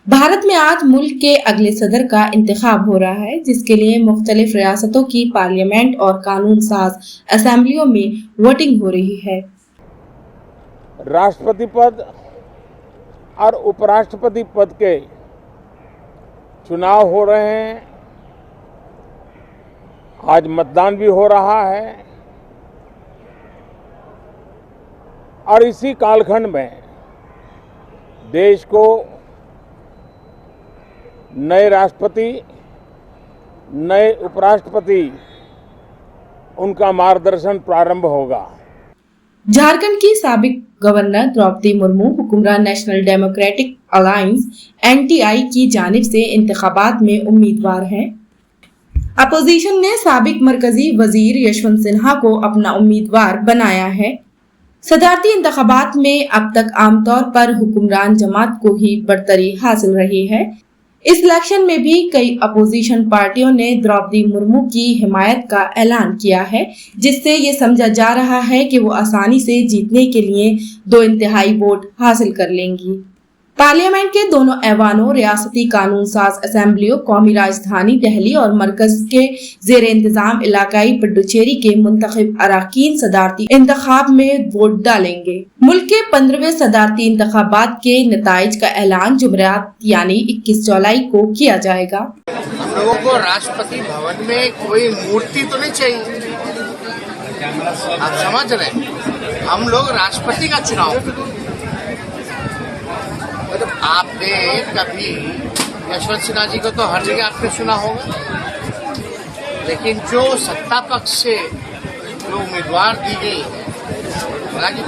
भारत में आज मुल्क के अगले सदर का इंतखाब हो रहा है, जिसके लिए मुख्तलिफ रियासतों की पार्लियामेंट और कानून साज असेंबलियों में वोटिंग हो रही है। राष्ट्रपति पद और उपराष्ट्रपति पद के चुनाव हो रहे हैं। आज मतदान भी हो रहा है और इसी कालखंड में देश को नए राष्ट्रपति, नए उपराष्ट्रपति, उनका मार्गदर्शन प्रारंभ होगा। झारखंड की साबिक गवर्नर द्रौपदी मुर्मू हुक्मरान नेशनल डेमोक्रेटिक अलायंस (NTI) की जानिब से इंतखाबात में उम्मीदवार हैं। अपोजिशन ने साबिक मरकजी वजीर यशवंत सिन्हा को अपना उम्मीदवार बनाया है। सदारती इंतखाबात में अब तक आमतौर पर हुक्मरान जमात को ही बढ़तरी हासिल रही है। इस इलेक्शन में भी कई अपोजिशन पार्टियों ने द्रौपदी मुर्मू की हिमायत का ऐलान किया है, जिससे ये समझा जा रहा है कि वो आसानी से जीतने के लिए 2 इंतहाई वोट हासिल कर लेंगी। पार्लियामेंट के दोनों ऐवानों, रियासती कानून साज असेंबलियों, कौमी राजधानी दिल्ली और मरकज के जेर इंतजाम इलाकाई पुडुचेरी के मुंतखब अराकीन सदारती इंतखाब में वोट डालेंगे। मुल्क के 15वें सदारती इंतखाबात के नताइज का ऐलान जुमेरात यानी 21 जुलाई को किया जाएगा। हम लोगों को राष्ट्रपति भवन में कोई मूर्ति तो नहीं चाहिए, आप समझ रहे हैं? हम लोग राष्ट्रपति का चुनाव, आपने कभी यशवंत सिन्हा जी को तो हर जगह आपने सुना होगा, लेकिन जो सत्ता पक्ष से जो उम्मीदवार दी गई है, हालांकि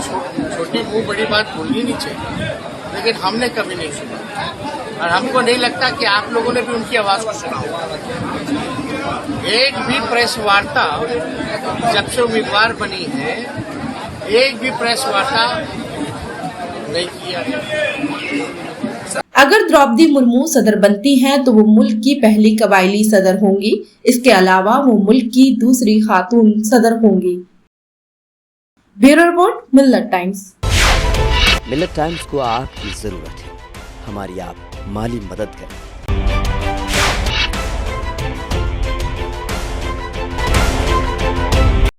छोटी मुंह बड़ी बात बोलनी नहीं चाहिए, लेकिन हमने कभी नहीं सुना और हमको नहीं लगता कि आप लोगों ने भी उनकी आवाज को सुना होगा। एक भी प्रेस वार्ता जब से उम्मीदवार बनी है, एक भी प्रेस वार्ता नहीं किया। अगर द्रौपदी मुर्मू सदर बनती हैं तो वो मुल्क की पहली कबायली सदर होंगी। इसके अलावा वो मुल्क की दूसरी खातून सदर होंगी। ब्यूरो रिपोर्ट, मिल्लत टाइम्स। मिल्लत टाइम्स को आपकी जरूरत है, हमारी आप माली मदद करें।